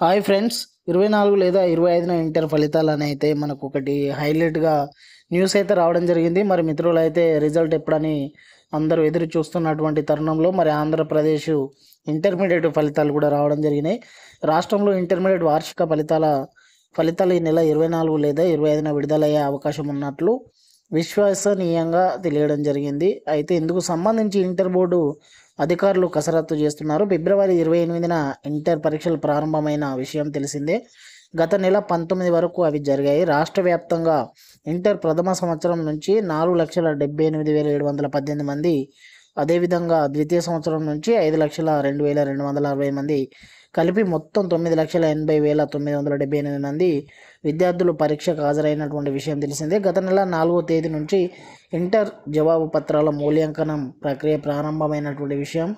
Hi friends, 24 లేదా 25న inter ఫలితాలని అయితే మనకు ఒకటి హైలైట్గా న్యూస్ అయితే రావడం జరిగింది. మరి మిత్రులైతే రిజల్ట్ ఎప్పుడని అందరూ ఎదురు చూస్తున్నటువంటి తరుణంలో మరి ఆంధ్రప్రదేశ్ ఇంటర్మీడియట్ ఫలితాలు కూడా రావడం జరిగినాయి. రాష్ట్రంలో ఇంటర్మీడియట్ వార్షిక ఫలితాలు ఈ నెల 24 లేదా 25న విడుదలయ్యే అవకాశం ఉన్నట్లు విశ్వసనీయంగా తెలియడం జరిగింది. అయితే ఇందుకు సంబంధించి ఇంటర్ బోర్డు అధికారులు కసరత్తు చేస్తున్నారు. ఫిబ్రవరి 28న ఇంటర్ పరీక్షలు ప్రారంభమైన విషయం తెలిసిందే. గత నెల 19 వరకు అవి జరిగాయి. రాష్ట్ర వ్యాప్తంగా ఇంటర్ ప్రథమ సంవత్సరం నుంచి 4,78,718 మంది, అదేవిధంగా ద్వితీయ సంవత్సరం నుంచి 5,02,260 మంది కలిపి మొత్తం 9,80,978 మంది విద్యార్థులు పరీక్షకు హాజరైనటువంటి విషయం తెలిసిందే. గత నెల 4వ తేదీ నుంచి ఇంటర్ జవాబు పత్రాల మూల్యాంకనం ప్రక్రియ ప్రారంభమైనటువంటి విషయం.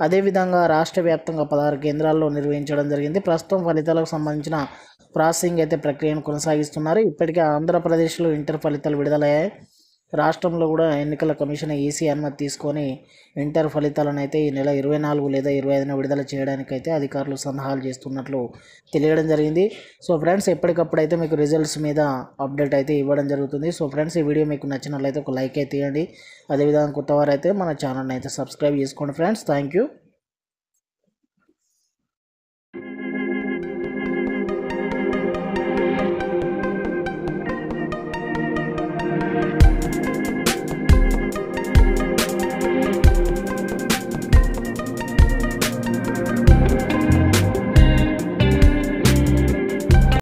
అదేవిధంగా రాష్ట్ర వ్యాప్తంగా 16 కేంద్రాల్లో నిర్వహించడం జరిగింది. ప్రస్తుతం ఫలితాలకు సంబంధించిన ప్రాసెసింగ్ అయితే ప్రక్రియను కొనసాగిస్తున్నారు. ఇప్పటికే ఆంధ్రప్రదేశ్లో ఇంటర్ ఫలితాలు విడుదలయ్యాయి. రాష్ట్రంలో కూడా ఎన్నికల కమిషన్ ఈసీ అనుమతి తీసుకొని ఇంటర్ ఫలితాలను అయితే ఈ నెల 24 లేదా 25న విడుదల చేయడానికైతే అధికారులు సన్నాహాలు చేస్తున్నట్లు తెలియడం జరిగింది. సో ఫ్రెండ్స్, ఎప్పటికప్పుడు అయితే మీకు రిజల్ట్స్ మీద అప్డేట్ అయితే ఇవ్వడం జరుగుతుంది. సో ఫ్రెండ్స్, ఈ వీడియో మీకు నచ్చినట్లయితే ఒక లైక్ అయితే ఇవ్వండి. అదేవిధంగా కొత్తవారు అయితే మన ఛానల్ని అయితే సబ్స్క్రైబ్ చేసుకోండి ఫ్రెండ్స్. Thank you.